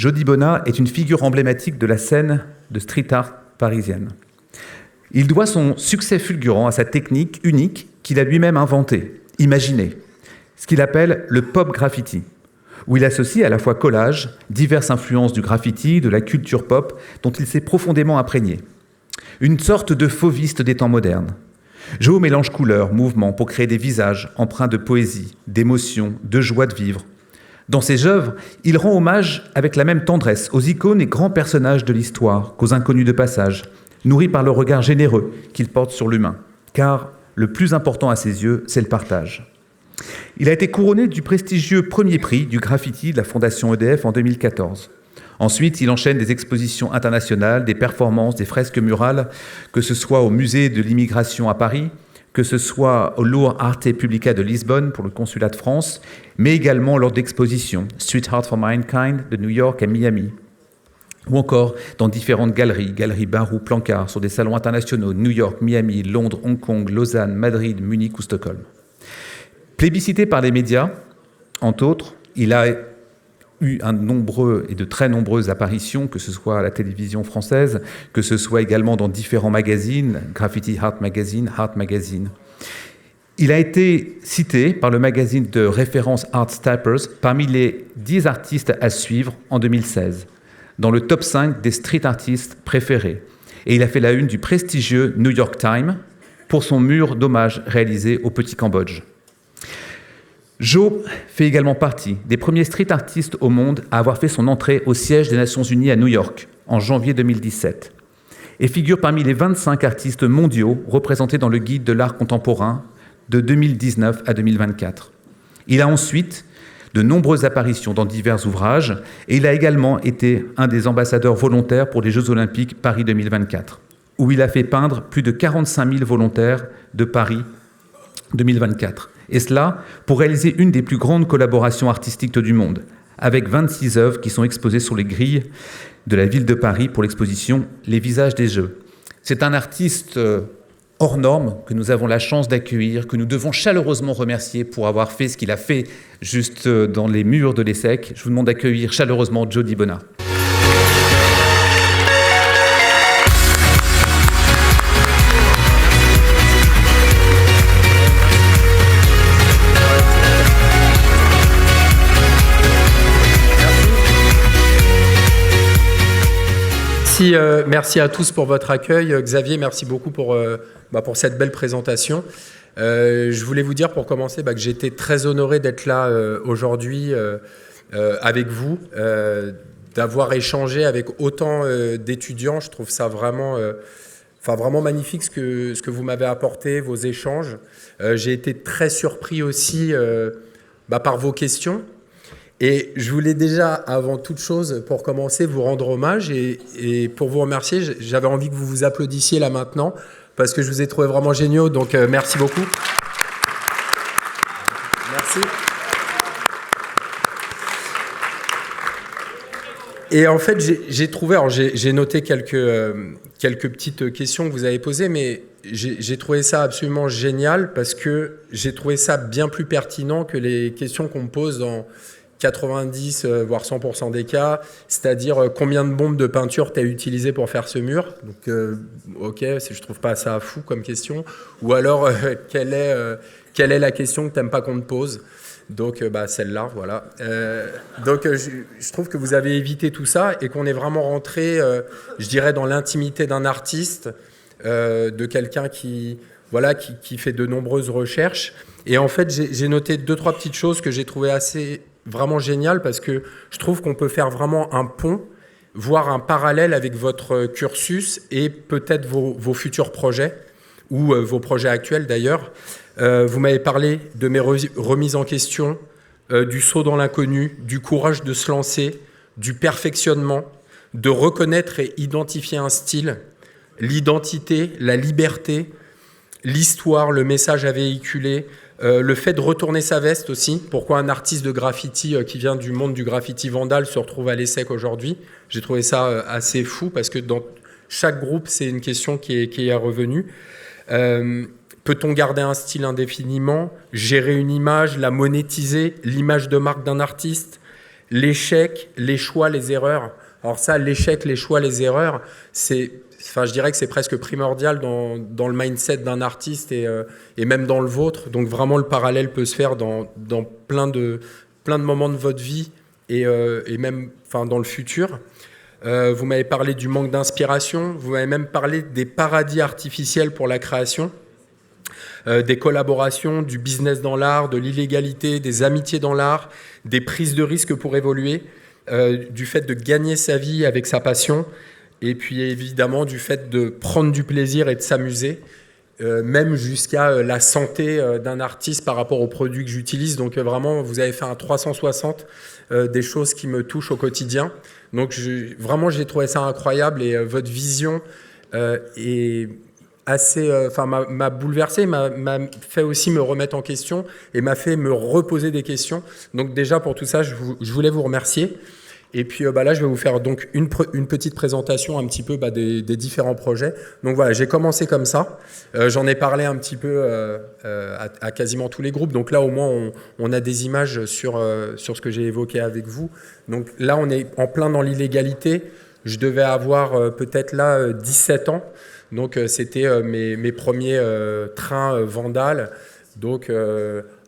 Jody Bonnat est une figure emblématique de la scène de street art parisienne. Il doit son succès fulgurant à sa technique unique qu'il a lui-même inventée, imaginée, ce qu'il appelle le pop graffiti, où il associe à la fois collage, diverses influences du graffiti, de la culture pop, dont il s'est profondément imprégné. Une sorte de fauviste des temps modernes. Joe mélange couleurs, mouvements pour créer des visages empreints de poésie, d'émotion, de joie de vivre. Dans ses œuvres, il rend hommage avec la même tendresse aux icônes et grands personnages de l'histoire qu'aux inconnus de passage, nourris par le regard généreux qu'il porte sur l'humain. Car le plus important à ses yeux, c'est le partage. Il a été couronné du prestigieux premier prix du graffiti de la Fondation EDF en 2014. Ensuite, il enchaîne des expositions internationales, des performances, des fresques murales, que ce soit au Musée de l'Immigration à Paris, que ce soit au Louvre Arte Publica de Lisbonne pour le Consulat de France, mais également lors d'expositions Street Art for Mankind de New York à Miami, ou encore dans différentes galeries Barou, Plancard, sur des salons internationaux, New York, Miami, Londres, Hong Kong, Lausanne, Madrid, Munich ou Stockholm. Plébiscité par les médias, entre autres, il a eu de très nombreuses apparitions, que ce soit à la télévision française, que ce soit également dans différents magazines, Graffiti Art Magazine. Il a été cité par le magazine de référence Art Steppers parmi les 10 artistes à suivre en 2016, dans le top 5 des street artistes préférés. Et il a fait la une du prestigieux New York Times pour son mur d'hommage réalisé au Petit Cambodge. Joe fait également partie des premiers street artistes au monde à avoir fait son entrée au siège des Nations Unies à New York en janvier 2017 et figure parmi les 25 artistes mondiaux représentés dans le guide de l'art contemporain de 2019 à 2024. Il a ensuite de nombreuses apparitions dans divers ouvrages et il a également été un des ambassadeurs volontaires pour les Jeux Olympiques Paris 2024, où il a fait peindre plus de 45 000 volontaires de Paris 2024. Et cela pour réaliser une des plus grandes collaborations artistiques du monde, avec 26 œuvres qui sont exposées sur les grilles de la ville de Paris pour l'exposition Les visages des Jeux. C'est un artiste hors norme que nous avons la chance d'accueillir, que nous devons chaleureusement remercier pour avoir fait ce qu'il a fait juste dans les murs de l'ESSEC. Je vous demande d'accueillir chaleureusement Jody Bonnat. Merci à tous pour votre accueil. Xavier, merci beaucoup pour cette belle présentation. Je voulais vous dire pour commencer que j'ai été très honoré d'être là aujourd'hui avec vous, d'avoir échangé avec autant d'étudiants. Je trouve ça vraiment magnifique ce que vous m'avez apporté, vos échanges. J'ai été très surpris aussi par vos questions. Et je voulais déjà, avant toute chose, pour commencer, vous rendre hommage et pour vous remercier, j'avais envie que vous vous applaudissiez là maintenant, parce que je vous ai trouvé vraiment géniaux, donc merci beaucoup. Merci. Et en fait, j'ai noté quelques petites questions que vous avez posées, mais j'ai trouvé ça absolument génial, parce que j'ai trouvé ça bien plus pertinent que les questions qu'on me pose dans 90 voire 100% des cas, c'est-à-dire combien de bombes de peinture tu as utilisé pour faire ce mur. Donc, ok, je trouve pas ça fou comme question. Ou alors, quelle est la question que tu n'aimes pas qu'on te pose? Donc, celle-là, voilà. Donc, je trouve que vous avez évité tout ça et qu'on est vraiment rentré, je dirais, dans l'intimité d'un artiste, de quelqu'un qui fait de nombreuses recherches. Et en fait, j'ai noté 2-3 petites choses que j'ai trouvées vraiment génial, parce que je trouve qu'on peut faire vraiment un pont, voire un parallèle avec votre cursus et peut-être vos futurs projets, ou vos projets actuels d'ailleurs. Vous m'avez parlé de mes remises en question, du saut dans l'inconnu, du courage de se lancer, du perfectionnement, de reconnaître et identifier un style, l'identité, la liberté, l'histoire, le message à véhiculer, le fait de retourner sa veste aussi. Pourquoi un artiste de graffiti qui vient du monde du graffiti vandal se retrouve à l'ESSEC aujourd'hui? J'ai trouvé ça assez fou, parce que dans chaque groupe, c'est une question qui est revenue. Peut-on garder un style indéfiniment? Gérer une image, la monétiser, l'image de marque d'un artiste, l'échec, les choix, les erreurs. Alors ça, l'échec, les choix, les erreurs, je dirais que c'est presque primordial dans le mindset d'un artiste et même dans le vôtre. Donc vraiment, le parallèle peut se faire dans plein de moments de votre vie et même dans le futur. Vous m'avez parlé du manque d'inspiration, vous m'avez même parlé des paradis artificiels pour la création, des collaborations, du business dans l'art, de l'illégalité, des amitiés dans l'art, des prises de risques pour évoluer, du fait de gagner sa vie avec sa passion, et puis évidemment du fait de prendre du plaisir et de s'amuser, même jusqu'à la santé d'un artiste par rapport aux produits que j'utilise. Donc vraiment, vous avez fait un 360 des choses qui me touchent au quotidien. Donc vraiment, j'ai trouvé ça incroyable et votre vision est assez, m'a bouleversé, m'a fait aussi me remettre en question et m'a fait me reposer des questions. Donc déjà pour tout ça, je voulais vous remercier. Et puis là, je vais vous faire donc une petite présentation un petit peu des différents projets. Donc voilà, j'ai commencé comme ça. J'en ai parlé un petit peu à quasiment tous les groupes. Donc là, au moins, on a des images sur ce que j'ai évoqué avec vous. Donc là, on est en plein dans l'illégalité. Je devais avoir peut-être là 17 ans. Donc c'était mes premiers trains vandales. Donc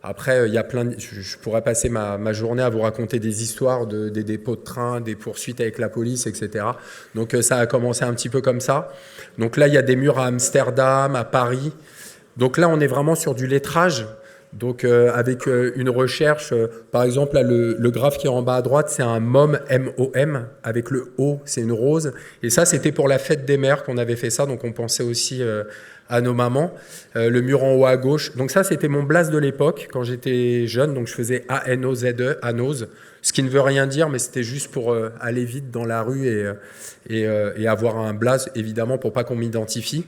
après, il y a je pourrais passer ma journée à vous raconter des histoires des dépôts de train, des poursuites avec la police, etc. Donc ça a commencé un petit peu comme ça. Donc là, il y a des murs à Amsterdam, à Paris. Donc là, on est vraiment sur du lettrage. Donc avec une recherche, par exemple, là, le graphe qui est en bas à droite, c'est un MOM, M-O-M, avec le O, c'est une rose. Et ça, c'était pour la fête des mères qu'on avait fait ça, donc on pensait aussi à nos mamans. Le mur en haut à gauche, donc ça, c'était mon blaze de l'époque, quand j'étais jeune, donc je faisais A-N-O-Z-E, Anose, ce qui ne veut rien dire, mais c'était juste pour aller vite dans la rue et avoir un blaze, évidemment, pour pas qu'on m'identifie.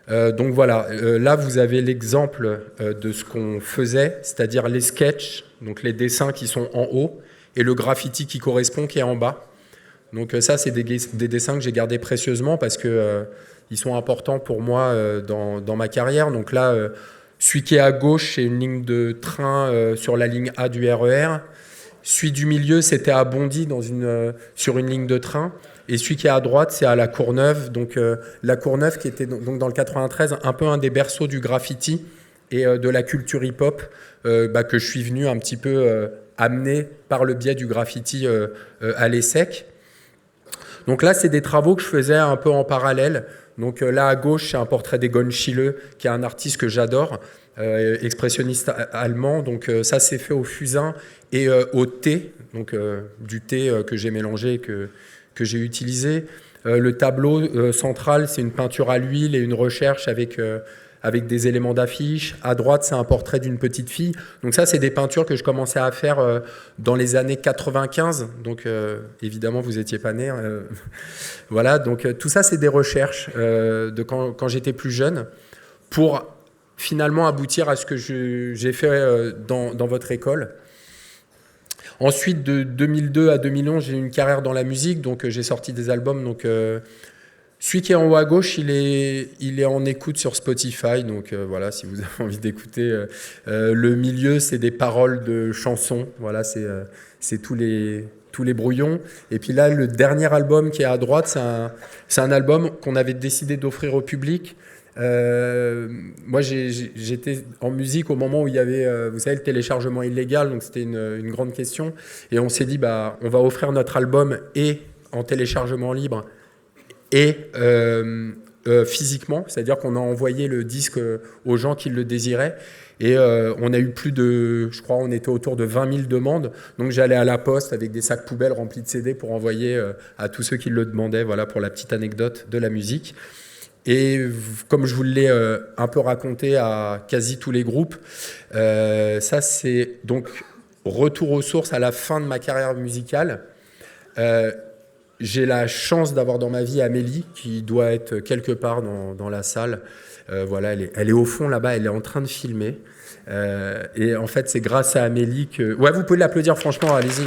Donc voilà, là vous avez l'exemple de ce qu'on faisait, c'est-à-dire les sketchs, donc les dessins qui sont en haut, et le graffiti qui correspond, qui est en bas. Donc ça, c'est des dessins que j'ai gardés précieusement parce que ils sont importants pour moi dans ma carrière. Donc là, celui qui est à gauche, c'est une ligne de train sur la ligne A du RER. Celui du milieu, c'était à Bondy sur une ligne de train. Et celui qui est à droite, c'est à la Courneuve. Donc la Courneuve qui était donc dans le 93, un peu un des berceaux du graffiti et de la culture hip-hop que je suis venu un petit peu amener par le biais du graffiti à l'ESSEC. Donc là, c'est des travaux que je faisais un peu en parallèle. Donc là, à gauche, c'est un portrait d'Egon Schiele, qui est un artiste que j'adore, expressionniste allemand. Donc ça, c'est fait au fusain et au thé, donc du thé que j'ai mélangé, que j'ai utilisé. Le tableau central, c'est une peinture à l'huile et une recherche avec des éléments d'affiche. À droite, c'est un portrait d'une petite fille. Donc ça, c'est des peintures que je commençais à faire dans les années 95. Donc évidemment, vous n'étiez pas né. Voilà, donc tout ça, c'est des recherches de quand j'étais plus jeune pour finalement aboutir à ce que j'ai fait dans votre école. Ensuite, de 2002 à 2011, j'ai eu une carrière dans la musique, donc j'ai sorti des albums. Donc, celui qui est en haut à gauche, il est en écoute sur Spotify. Donc voilà, si vous avez envie d'écouter. Le milieu, c'est des paroles de chansons. Voilà, c'est tous les brouillons. Et puis là, le dernier album qui est à droite, c'est un album qu'on avait décidé d'offrir au public. Moi, j'étais en musique au moment où il y avait, vous savez, le téléchargement illégal, donc c'était une grande question. Et on s'est dit, on va offrir notre album et en téléchargement libre et physiquement, c'est-à-dire qu'on a envoyé le disque aux gens qui le désiraient. Et on a eu je crois, on était autour de 20 000 demandes. Donc j'allais à la poste avec des sacs poubelles remplis de CD pour envoyer à tous ceux qui le demandaient. Voilà pour la petite anecdote de la musique. Et comme je vous l'ai un peu raconté à quasi tous les groupes, ça c'est donc retour aux sources à la fin de ma carrière musicale. J'ai la chance d'avoir dans ma vie Amélie qui doit être quelque part dans la salle. Voilà, elle est au fond là-bas, elle est en train de filmer. Et en fait, c'est grâce à Amélie que... Ouais, vous pouvez l'applaudir, franchement, allez-y.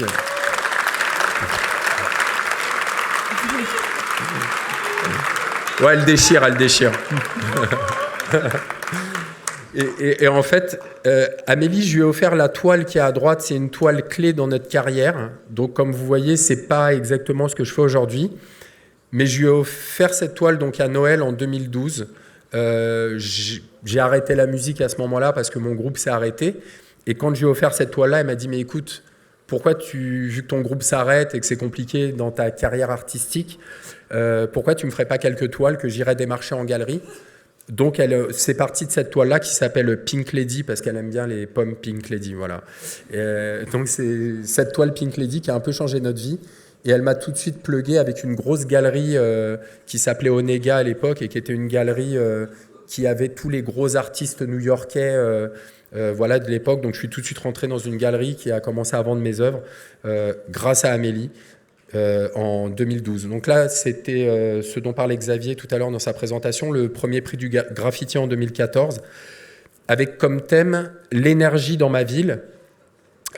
Ouais, elle déchire. Et en fait, Amélie, je lui ai offert la toile qui est à droite. C'est une toile clé dans notre carrière. Donc, comme vous voyez, c'est pas exactement ce que je fais aujourd'hui. Mais je lui ai offert cette toile donc à Noël en 2012. J'ai arrêté la musique à ce moment-là parce que mon groupe s'est arrêté. Et quand je lui ai offert cette toile-là, elle m'a dit « Mais écoute, pourquoi vu que ton groupe s'arrête et que c'est compliqué dans ta carrière artistique, pourquoi tu ne me ferais pas quelques toiles que j'irais démarcher en galerie ?» Donc, c'est parti de cette toile-là qui s'appelle Pink Lady parce qu'elle aime bien les pommes Pink Lady. Voilà. Donc, c'est cette toile Pink Lady qui a un peu changé notre vie. Et elle m'a tout de suite plugué avec une grosse galerie qui s'appelait Onega à l'époque et qui était une galerie qui avait tous les gros artistes new-yorkais voilà, de l'époque. Donc, je suis tout de suite rentré dans une galerie qui a commencé à vendre mes œuvres grâce à Amélie. En 2012. Donc là, c'était ce dont parlait Xavier tout à l'heure dans sa présentation, le premier prix du graffiti en 2014, avec comme thème l'énergie dans ma ville.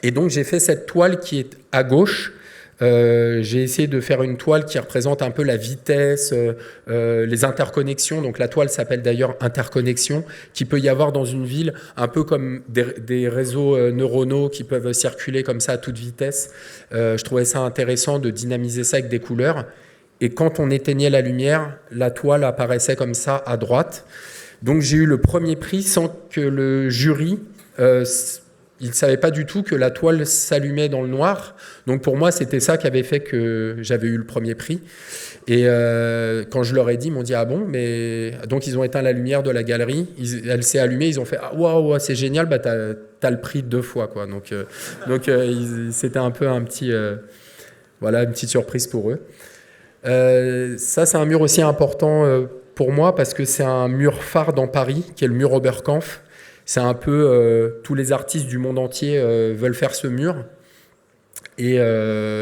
Et donc, j'ai fait cette toile qui est à gauche. J'ai essayé de faire une toile qui représente un peu la vitesse, les interconnexions. Donc la toile s'appelle d'ailleurs interconnexion, qui peut y avoir dans une ville, un peu comme des réseaux neuronaux qui peuvent circuler comme ça à toute vitesse. Je trouvais ça intéressant de dynamiser ça avec des couleurs. Et quand on éteignait la lumière, la toile apparaissait comme ça à droite. Donc j'ai eu le premier prix sans que le jury... il ne savait pas du tout que la toile s'allumait dans le noir. Donc pour moi, c'était ça qui avait fait que j'avais eu le premier prix. Et quand je leur ai dit, ils m'ont dit « Ah bon ?» mais donc ils ont éteint la lumière de la galerie. Elle s'est allumée, ils ont fait « Ah waouh, c'est génial, bah, t'as le prix 2 fois. » quoi. Donc c'était un peu voilà, une petite surprise pour eux. Ça, c'est un mur aussi important pour moi parce que c'est un mur phare dans Paris, qui est le mur Oberkampf. C'est un peu tous les artistes du monde entier veulent faire ce mur. Et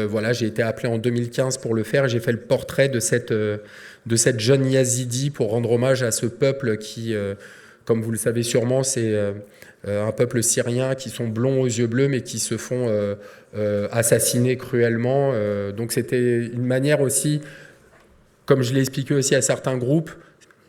voilà, j'ai été appelé en 2015 pour le faire. Et j'ai fait le portrait de cette jeune Yazidi pour rendre hommage à ce peuple qui, comme vous le savez sûrement, c'est un peuple syrien qui sont blonds aux yeux bleus mais qui se font assassiner cruellement. Donc c'était une manière aussi, comme je l'ai expliqué aussi à certains groupes,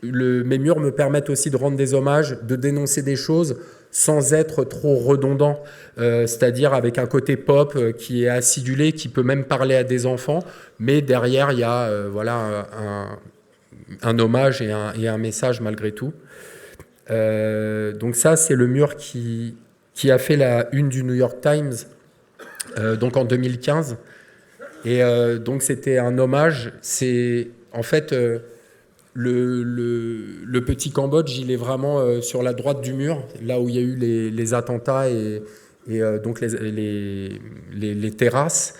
mes murs me permettent aussi de rendre des hommages, de dénoncer des choses sans être trop redondant, c'est-à-dire avec un côté pop qui est acidulé, qui peut même parler à des enfants, mais derrière il y a voilà, un hommage et un message malgré tout. Donc ça, c'est le mur qui a fait la une du New York Times donc en 2015. Et donc c'était un hommage. C'est en fait... Le petit Cambodge, il est vraiment sur la droite du mur, là où il y a eu les attentats et donc les terrasses.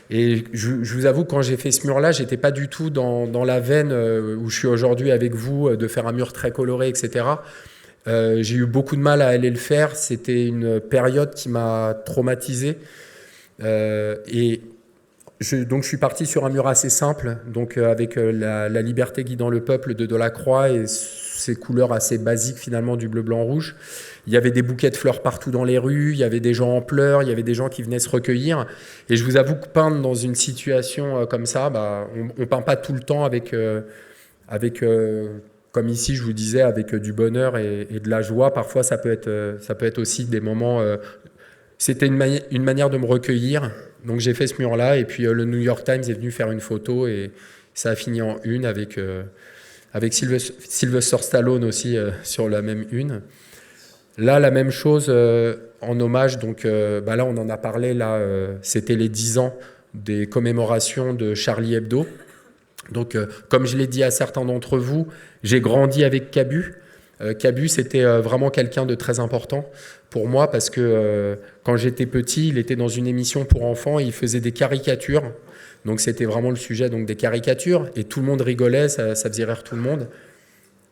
Et je vous avoue, quand j'ai fait ce mur-là, j'étais pas du tout dans la veine où je suis aujourd'hui avec vous, de faire un mur très coloré, etc. J'ai eu beaucoup de mal à aller le faire. C'était une période qui m'a traumatisé. Donc je suis parti sur un mur assez simple, donc avec la liberté guidant le peuple de Delacroix et ces couleurs assez basiques finalement du bleu, blanc, rouge. Il y avait des bouquets de fleurs partout dans les rues, il y avait des gens en pleurs, il y avait des gens qui venaient se recueillir. Et je vous avoue que peindre dans une situation comme ça, bah, on ne peint pas tout le temps avec comme ici je vous disais, avec du bonheur et de la joie. Parfois ça peut être aussi des moments... C'était une manière de me recueillir. Donc j'ai fait ce mur-là et puis le New York Times est venu faire une photo et ça a fini en une avec Sylvester Stallone aussi sur la même une. Là, la même chose en hommage. Donc là, on en a parlé. Là, c'était les 10 ans des commémorations de Charlie Hebdo. Donc, comme je l'ai dit à certains d'entre vous, j'ai grandi avec Cabu. Cabu, c'était vraiment quelqu'un de très important pour moi parce que quand j'étais petit, il était dans une émission pour enfants et il faisait des caricatures. Donc c'était vraiment le sujet, donc des caricatures, et tout le monde rigolait, ça faisait rire tout le monde.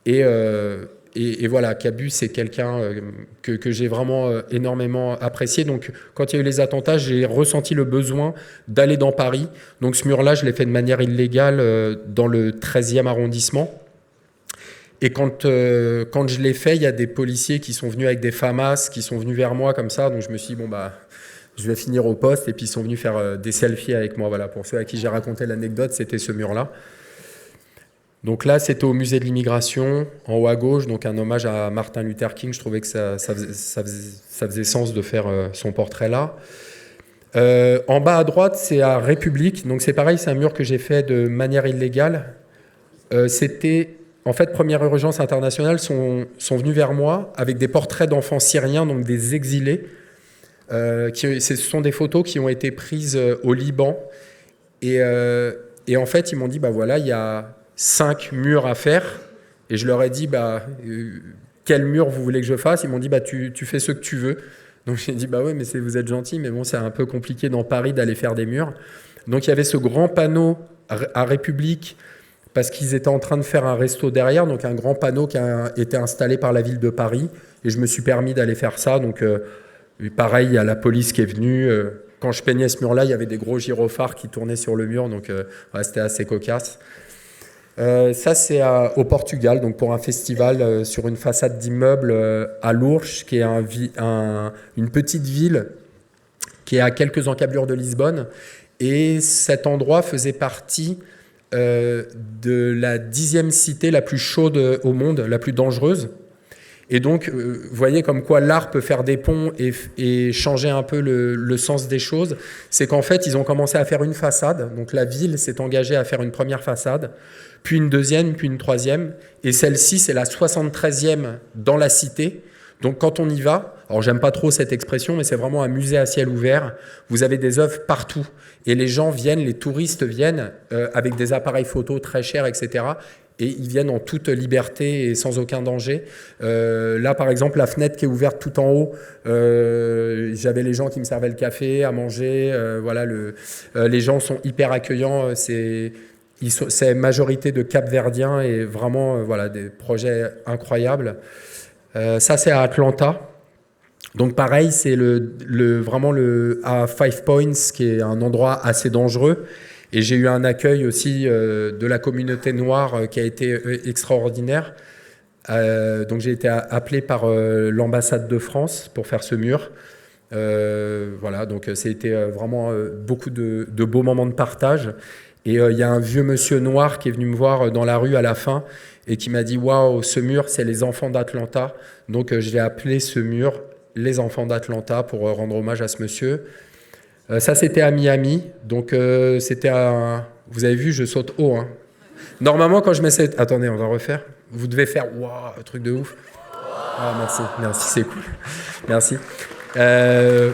Et voilà, Cabu, c'est quelqu'un que j'ai vraiment énormément apprécié. Donc quand il y a eu les attentats, j'ai ressenti le besoin d'aller dans Paris. Donc ce mur-là, je l'ai fait de manière illégale dans le 13e arrondissement. Et quand je l'ai fait, il y a des policiers qui sont venus avec des FAMAS, qui sont venus vers moi comme ça. Donc je me suis dit, bon, bah, je vais finir au poste. Et puis ils sont venus faire des selfies avec moi. Voilà, pour ceux à qui j'ai raconté l'anecdote, c'était ce mur-là. Donc là, c'était au musée de l'immigration, en haut à gauche, donc un hommage à Martin Luther King. Je trouvais que ça faisait sens de faire son portrait là. En bas à droite, c'est à République. Donc c'est pareil, c'est un mur que j'ai fait de manière illégale. C'était, en fait, Première Urgence Internationale sont venus vers moi avec des portraits d'enfants syriens, donc des exilés. Ce sont des photos qui ont été prises au Liban. Et en fait, ils m'ont dit, bah voilà, il y a 5 murs à faire. Et je leur ai dit, bah, quel mur vous voulez que je fasse? Ils m'ont dit, bah, tu fais ce que tu veux. Donc j'ai dit, bah ouais, mais vous êtes gentil, mais bon, c'est un peu compliqué dans Paris d'aller faire des murs. Donc il y avait ce grand panneau à République, parce qu'ils étaient en train de faire un resto derrière, donc un grand panneau qui a été installé par la ville de Paris. Et je me suis permis d'aller faire ça. Donc pareil, il y a la police qui est venue. Quand je peignais ce mur-là, il y avait des gros gyrophares qui tournaient sur le mur, donc ouais, c'était assez cocasse. Ça, c'est au Portugal, donc pour un festival sur une façade d'immeuble à Lourdes, qui est une petite ville qui est à quelques encablures de Lisbonne. Et cet endroit faisait partie de la 10e cité la plus chaude au monde, la plus dangereuse. Et donc, vous voyez comme quoi l'art peut faire des ponts et changer un peu le sens des choses. C'est qu'en fait, ils ont commencé à faire une façade. Donc, la ville s'est engagée à faire une première façade, puis une deuxième, puis une troisième. Et celle-ci, c'est la 73e dans la cité. Donc, quand on y va, alors j'aime pas trop cette expression, mais c'est vraiment un musée à ciel ouvert. Vous avez des œuvres partout. Et les gens viennent, les touristes viennent avec des appareils photo très chers, etc. Et ils viennent en toute liberté et sans aucun danger. Là, par exemple, la fenêtre qui est ouverte tout en haut, j'avais les gens qui me servaient le café, à manger. Voilà, les gens sont hyper accueillants. C'est majorité de Cap-Verdiens et vraiment voilà, des projets incroyables. Ça, c'est à Atlanta. Donc pareil, c'est vraiment à Five Points, qui est un endroit assez dangereux. Et j'ai eu un accueil aussi de la communauté noire qui a été extraordinaire. Donc j'ai été appelé par l'ambassade de France pour faire ce mur. Voilà, donc c'était vraiment beaucoup de beaux moments de partage. Et il y a un vieux monsieur noir qui est venu me voir dans la rue à la fin et qui m'a dit « Waouh, ce mur, c'est les enfants d'Atlanta ». Donc je l'ai appelé ce mur « Les enfants d'Atlanta » pour rendre hommage à ce monsieur. Ça, c'était à Miami. Donc c'était à... Vous avez vu, je saute haut. Hein. Normalement, quand je mets cette... Attendez, on va refaire. Vous devez faire « Waouh, un truc de ouf ». Ah, merci, c'est cool. Merci.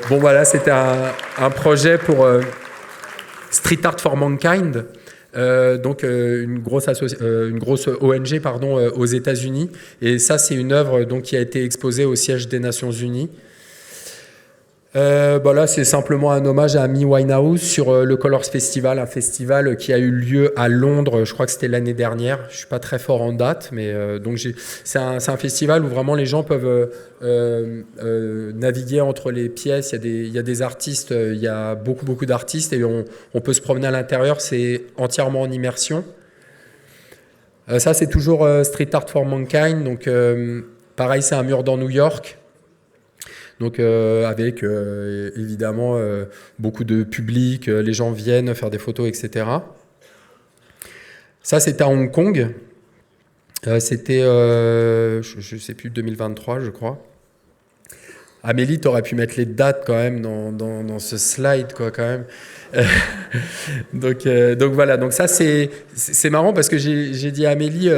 Bon, voilà, c'était un projet pour... Street Art for Mankind, donc une grosse ONG aux États-Unis. Et ça, c'est une œuvre donc, qui a été exposée au siège des Nations Unies. Là, c'est simplement un hommage à Amy Winehouse sur le Colors Festival, un festival qui a eu lieu à Londres, je crois que c'était l'année dernière. Je ne suis pas très fort en date, mais donc c'est un festival où vraiment les gens peuvent naviguer entre les pièces. Il y a des artistes, il y a beaucoup d'artistes et on peut se promener à l'intérieur, c'est entièrement en immersion. Ça, c'est toujours Street Art for Mankind, donc pareil, c'est un mur dans New York. Donc avec évidemment beaucoup de public, les gens viennent faire des photos, etc. Ça, c'était à Hong Kong. C'était, je ne sais plus, 2023, je crois. Amélie, tu aurais pu mettre les dates quand même dans ce slide, quoi, quand même. Donc voilà, donc ça c'est marrant parce que j'ai dit à Amélie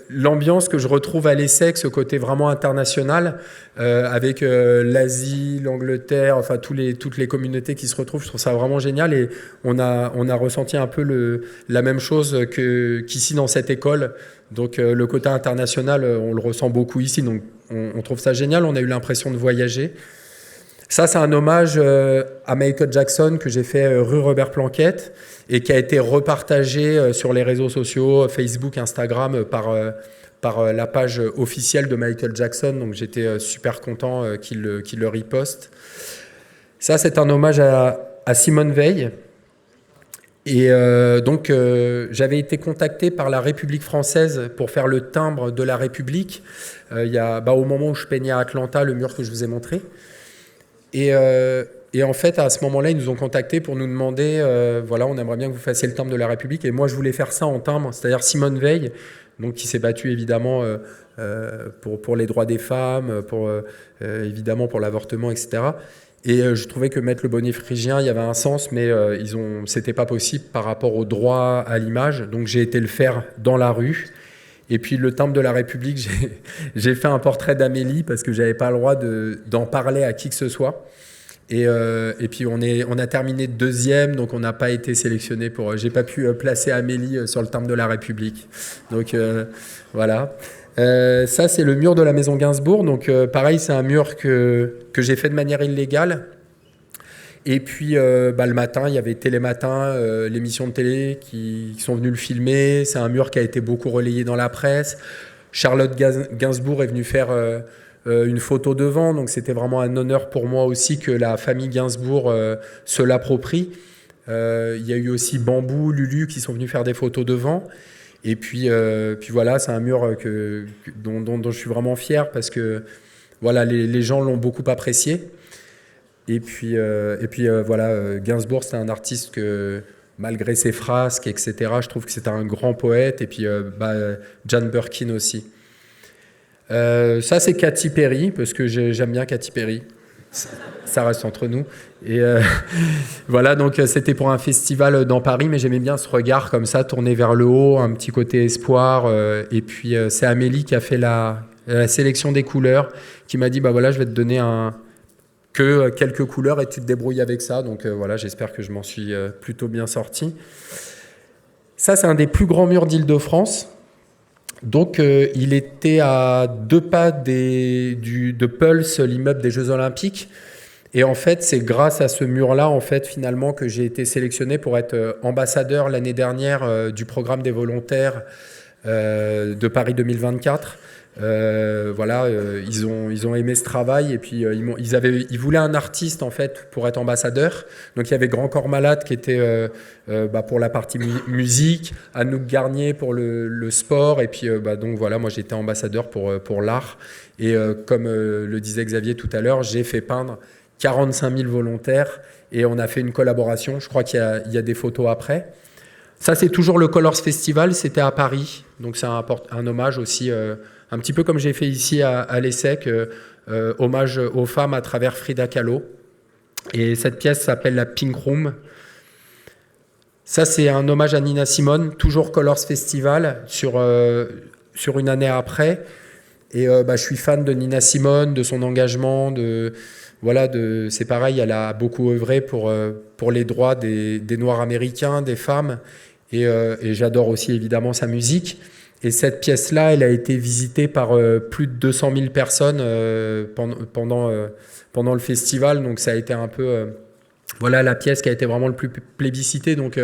l'ambiance que je retrouve à l'ESSEC, ce côté vraiment international avec l'Asie, l'Angleterre, enfin toutes les communautés qui se retrouvent, je trouve ça vraiment génial et on a ressenti un peu la même chose qu'ici dans cette école. Donc le côté international, on le ressent beaucoup ici, donc on trouve ça génial, on a eu l'impression de voyager. Ça, c'est un hommage à Michael Jackson que j'ai fait rue Robert Planquette et qui a été repartagé sur les réseaux sociaux, Facebook, Instagram, par la page officielle de Michael Jackson. Donc, j'étais super content qu'il le riposte. Ça, c'est un hommage à Simone Veil. Et donc, j'avais été contacté par la République française pour faire le timbre de la République. Au moment où je peignais à Atlanta, le mur que je vous ai montré. Et Et en fait, à ce moment-là, ils nous ont contactés pour nous demander, voilà, on aimerait bien que vous fassiez le timbre de la République. Et moi, je voulais faire ça en timbre, c'est-à-dire Simone Veil, donc qui s'est battue évidemment pour les droits des femmes, évidemment pour l'avortement, etc. Et je trouvais que mettre le bonnet phrygien, il y avait un sens, mais c'était pas possible par rapport au droit à l'image. Donc j'ai été le faire dans la rue. Et puis le timbre de la République, j'ai fait un portrait d'Amélie parce que j'avais pas le droit d'en parler à qui que ce soit. Et puis on a terminé deuxième, donc on n'a pas été sélectionné j'ai pas pu placer Amélie sur le timbre de la République. Donc voilà. Ça c'est le mur de la maison Gainsbourg. Donc pareil, c'est un mur que j'ai fait de manière illégale. Et puis le matin, il y avait Télématin, l'émission de télé qui sont venus le filmer. C'est un mur qui a été beaucoup relayé dans la presse. Charlotte Gainsbourg est venue faire une photo devant, donc c'était vraiment un honneur pour moi aussi que la famille Gainsbourg se l'approprie. Il y a eu aussi Bambou, Lulu qui sont venus faire des photos devant. Et puis voilà, c'est un mur dont je suis vraiment fier parce que voilà, les gens l'ont beaucoup apprécié. Et puis voilà, Gainsbourg, c'est un artiste que, malgré ses frasques, etc., je trouve que c'est un grand poète. Et puis Jane Birkin aussi. Ça, c'est Katy Perry, parce que j'aime bien Katy Perry. Ça reste entre nous. Et voilà, donc c'était pour un festival dans Paris, mais j'aimais bien ce regard comme ça, tourné vers le haut, un petit côté espoir. Et puis c'est Amélie qui a fait la sélection des couleurs, qui m'a dit, bah voilà, je vais te donner quelques couleurs et tu te débrouilles avec ça. Donc voilà, j'espère que je m'en suis plutôt bien sorti. Ça, c'est un des plus grands murs d'Île-de-France. Donc il était à 2 pas de Pulse, l'immeuble des Jeux Olympiques. Et en fait, c'est grâce à ce mur-là, en fait, finalement, que j'ai été sélectionné pour être ambassadeur l'année dernière du programme des volontaires de Paris 2024. Voilà, ils ont aimé ce travail et puis ils voulaient un artiste en fait pour être ambassadeur. Donc il y avait Grand Corps Malade qui était pour la partie musique, Anouk Garnier pour le sport et puis donc voilà, moi j'étais ambassadeur pour l'art et comme le disait Xavier tout à l'heure, j'ai fait peindre 45 000 volontaires et on a fait une collaboration. Je crois qu'il y a des photos après. Ça c'est toujours le Colors Festival, c'était à Paris, donc c'est un hommage aussi. Un petit peu comme j'ai fait ici à l'ESSEC, hommage aux femmes à travers Frida Kahlo. Et cette pièce s'appelle la Pink Room. Ça, c'est un hommage à Nina Simone, toujours Colors Festival, sur une année après. Et je suis fan de Nina Simone, de son engagement. C'est pareil, elle a beaucoup œuvré pour les droits des Noirs américains, des femmes. Et j'adore aussi évidemment sa musique. Et cette pièce-là, elle a été visitée par plus de 200 000 personnes pendant le festival. Donc ça a été un peu la pièce qui a été vraiment le plus plébiscitée. Donc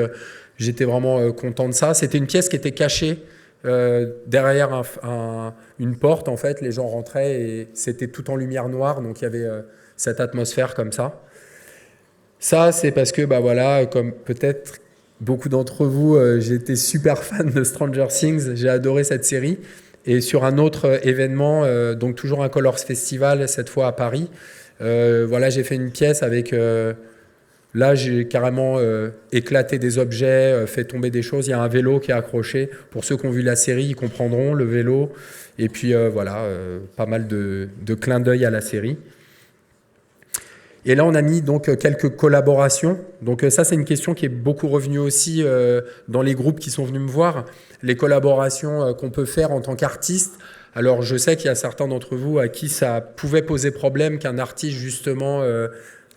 j'étais vraiment content de ça. C'était une pièce qui était cachée derrière une porte. En fait, les gens rentraient et c'était tout en lumière noire. Donc il y avait cette atmosphère comme ça. Ça, c'est parce que, comme peut-être beaucoup d'entre vous, j'ai été super fan de Stranger Things, j'ai adoré cette série. Et sur un autre événement, donc toujours un Colors Festival, cette fois à Paris, j'ai fait une pièce avec... là, j'ai carrément éclaté des objets, fait tomber des choses. Il y a un vélo qui est accroché. Pour ceux qui ont vu la série, ils comprendront le vélo. Et puis pas mal de clins d'œil à la série. Et là, on a mis donc quelques collaborations. Donc ça, c'est une question qui est beaucoup revenue aussi dans les groupes qui sont venus me voir. Les collaborations qu'on peut faire en tant qu'artiste. Alors, je sais qu'il y a certains d'entre vous à qui ça pouvait poser problème qu'un artiste, justement,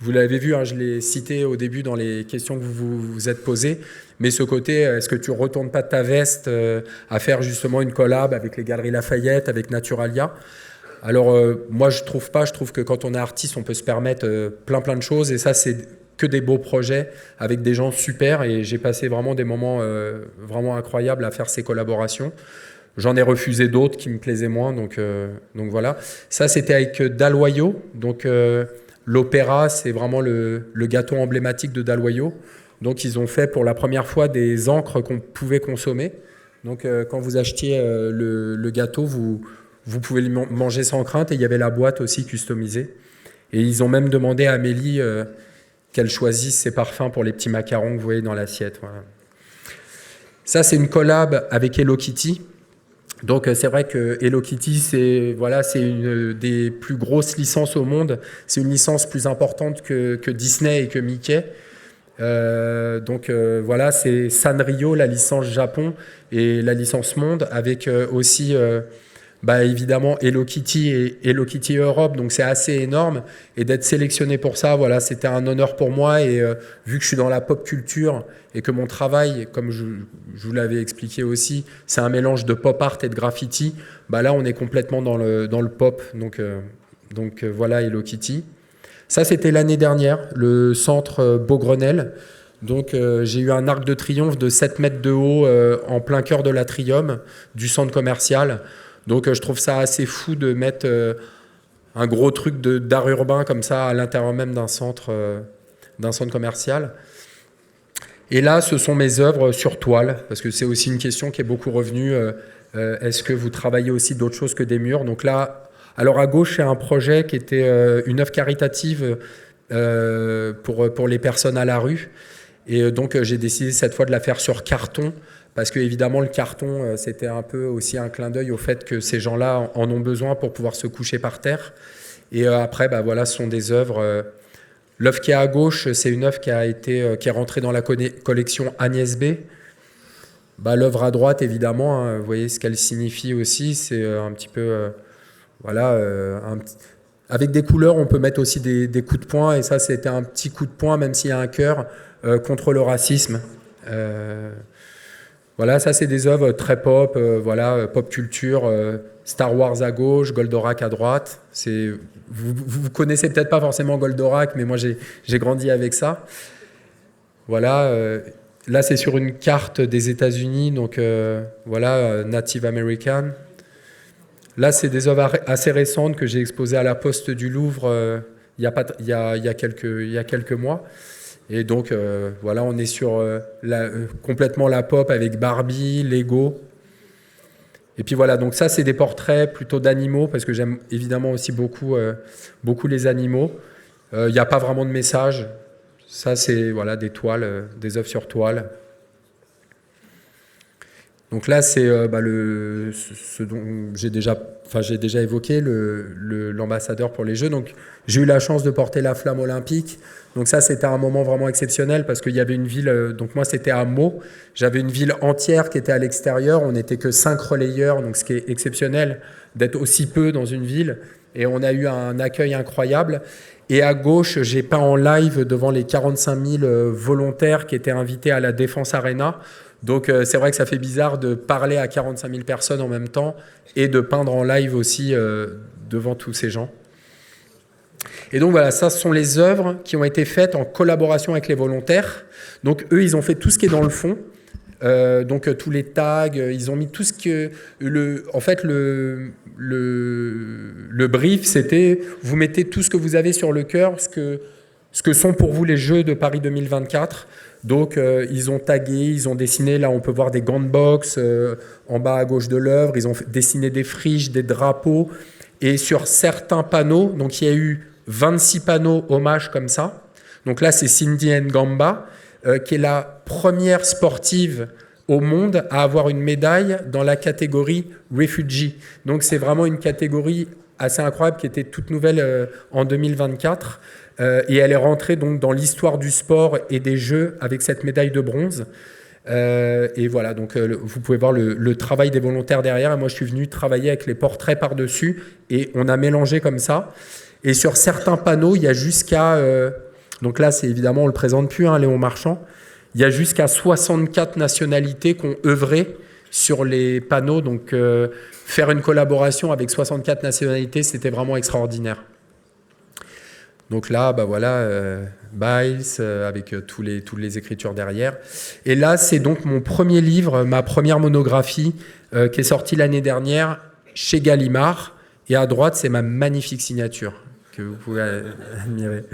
vous l'avez vu, je l'ai cité au début dans les questions que vous vous êtes posées. Mais ce côté, est-ce que tu ne retournes pas ta veste à faire justement une collab avec les Galeries Lafayette, avec Naturalia ? Alors, moi, je trouve que quand on est artiste, on peut se permettre plein de choses. Et ça, c'est que des beaux projets avec des gens super. Et j'ai passé vraiment des moments vraiment incroyables à faire ces collaborations. J'en ai refusé d'autres qui me plaisaient moins. Donc voilà. Ça, c'était avec Dalloyau. Donc, l'opéra, c'est vraiment le gâteau emblématique de Dalloyau. Donc, ils ont fait pour la première fois des encres qu'on pouvait consommer. Donc, quand vous achetiez le gâteau, vous pouvez le manger sans crainte et il y avait la boîte aussi customisée. Et ils ont même demandé à Amélie qu'elle choisisse ses parfums pour les petits macarons que vous voyez dans l'assiette. Voilà. Ça, c'est une collab avec Hello Kitty. Donc c'est vrai que Hello Kitty, c'est une des plus grosses licences au monde. C'est une licence plus importante que Disney et que Mickey. Voilà, c'est Sanrio, la licence Japon et la licence monde, avec aussi évidemment Hello Kitty et Hello Kitty Europe. Donc c'est assez énorme. Et d'être sélectionné pour ça, voilà, c'était un honneur pour moi. Et vu que je suis dans la pop culture et que mon travail, comme je vous l'avais expliqué aussi, c'est un mélange de pop art et de graffiti, là on est complètement dans le pop. Donc voilà Hello Kitty. Ça, c'était l'année dernière, le centre Beaugrenelle. Donc, j'ai eu un arc de triomphe de 7 mètres de haut en plein cœur de l'atrium du centre commercial. Donc, je trouve ça assez fou de mettre un gros truc d'art urbain comme ça à l'intérieur même d'un centre commercial. Et là, ce sont mes œuvres sur toile, parce que c'est aussi une question qui est beaucoup revenue. Est-ce que vous travaillez aussi d'autres choses que des murs? Donc là, alors à gauche, c'est un projet qui était une œuvre caritative pour les personnes à la rue. Et donc j'ai décidé cette fois de la faire sur carton, parce que évidemment le carton, c'était un peu aussi un clin d'œil au fait que ces gens-là en ont besoin pour pouvoir se coucher par terre. Et après, voilà, ce sont des œuvres. L'œuvre qui est à gauche, c'est une œuvre qui est rentrée dans la collection Agnès B. L'œuvre à droite, évidemment, hein, vous voyez ce qu'elle signifie aussi, c'est un petit peu... avec des couleurs, on peut mettre aussi des coups de poing, et ça, c'était un petit coup de poing, même s'il y a un cœur, contre le racisme. Voilà, ça, c'est des œuvres très pop, pop culture, Star Wars à gauche, Goldorak à droite. Vous connaissez peut-être pas forcément Goldorak, mais moi, j'ai grandi avec ça. Voilà, là, c'est sur une carte des États-Unis, donc Native American. Là, c'est des œuvres assez récentes que j'ai exposées à la Poste du Louvre il y a quelques mois. Et donc, on est sur complètement la pop avec Barbie, Lego. Et puis voilà, donc ça, c'est des portraits plutôt d'animaux, parce que j'aime évidemment aussi beaucoup les animaux. Il n'y a pas vraiment de message. Ça, c'est des toiles, des œuvres sur toile. Donc là, c'est ce dont j'ai déjà évoqué, l'ambassadeur pour les Jeux. Donc, j'ai eu la chance de porter la flamme olympique. Donc ça, c'était un moment vraiment exceptionnel, parce qu'il y avait une ville, donc moi, c'était à Meaux. J'avais une ville entière qui était à l'extérieur. On n'était que 5 relayeurs, donc ce qui est exceptionnel d'être aussi peu dans une ville. Et on a eu un accueil incroyable. Et à gauche, j'ai peint en live devant les 45 000 volontaires qui étaient invités à la Défense Arena. Donc c'est vrai que ça fait bizarre de parler à 45 000 personnes en même temps et de peindre en live aussi devant tous ces gens. Et donc voilà, ça, ce sont les œuvres qui ont été faites en collaboration avec les volontaires. Donc eux, ils ont fait tout ce qui est dans le fond. Donc tous les tags, ils ont mis tout ce que... En fait, le brief, c'était vous mettez tout ce que vous avez sur le cœur, ce que sont pour vous les Jeux de Paris 2024. Donc, ils ont tagué, ils ont dessiné, là on peut voir des gants de boxe en bas à gauche de l'œuvre, ils ont dessiné des friches, des drapeaux, et sur certains panneaux, donc il y a eu 26 panneaux hommages comme ça. Donc là, c'est Cindy Ngamba, qui est la première sportive au monde à avoir une médaille dans la catégorie Refugee. Donc c'est vraiment une catégorie assez incroyable qui était toute nouvelle en 2024. Et elle est rentrée donc dans l'histoire du sport et des Jeux avec cette médaille de bronze. Et voilà, donc vous pouvez voir le travail des volontaires derrière. Et moi, je suis venu travailler avec les portraits par-dessus et on a mélangé comme ça. Et sur certains panneaux, il y a jusqu'à... donc là, c'est évidemment, on ne le présente plus, hein, Léon Marchand. Il y a jusqu'à 64 nationalités qui ont œuvré sur les panneaux. Donc faire une collaboration avec 64 nationalités, c'était vraiment extraordinaire. Donc là, Biles, avec toutes les écritures derrière. Et là, c'est donc mon premier livre, ma première monographie, qui est sortie l'année dernière chez Gallimard. Et à droite, c'est ma magnifique signature que vous pouvez admirer.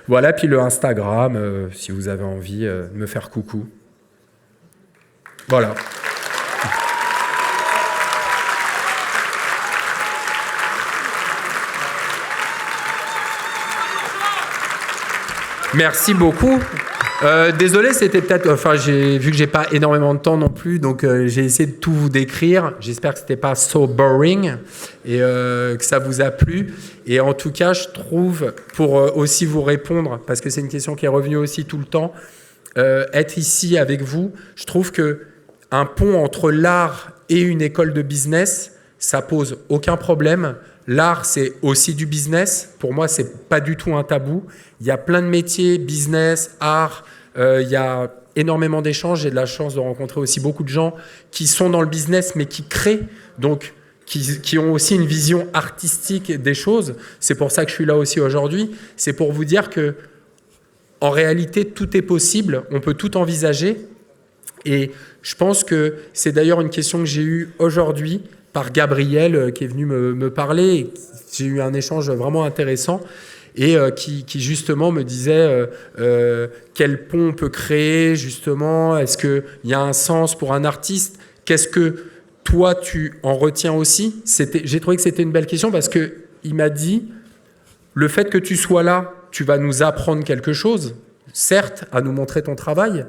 Voilà, puis le Instagram, si vous avez envie de me faire coucou. Voilà. Merci beaucoup. Désolé, c'était peut-être... Enfin, j'ai vu que j'ai pas énormément de temps non plus, donc j'ai essayé de tout vous décrire. J'espère que c'était pas so boring et que ça vous a plu. Et en tout cas, je trouve, pour aussi vous répondre, parce que c'est une question qui est revenue aussi tout le temps, être ici avec vous, je trouve que un pont entre l'art et une école de business, ça pose aucun problème. L'art, c'est aussi du business. Pour moi, c'est pas du tout un tabou. Il y a plein de métiers, business, art. Il y a énormément d'échanges. J'ai de la chance de rencontrer aussi beaucoup de gens qui sont dans le business, mais qui créent, donc qui ont aussi une vision artistique des choses. C'est pour ça que je suis là aussi aujourd'hui. C'est pour vous dire que, en réalité, tout est possible. On peut tout envisager. Et je pense que c'est d'ailleurs une question que j'ai eue aujourd'hui par Gabriel qui est venu me parler. J'ai eu un échange vraiment intéressant et qui justement me disait quel pont on peut créer justement, est-ce qu'il y a un sens pour un artiste, qu'est-ce que toi tu en retiens aussi. J'ai trouvé que c'était une belle question parce qu'il m'a dit le fait que tu sois là, tu vas nous apprendre quelque chose, certes à nous montrer ton travail,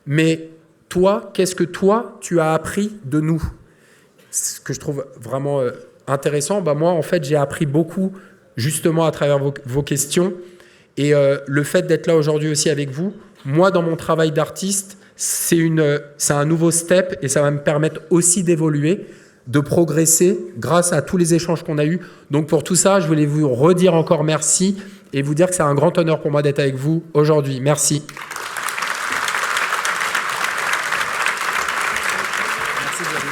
mais toi, qu'est-ce que toi tu as appris de nous? Ce que je trouve vraiment intéressant, moi, en fait, j'ai appris beaucoup justement à travers vos questions. Et le fait d'être là aujourd'hui aussi avec vous, moi, dans mon travail d'artiste, c'est un nouveau step et ça va me permettre aussi d'évoluer, de progresser grâce à tous les échanges qu'on a eus. Donc, pour tout ça, je voulais vous redire encore merci et vous dire que c'est un grand honneur pour moi d'être avec vous aujourd'hui. Merci. Merci, Xavier.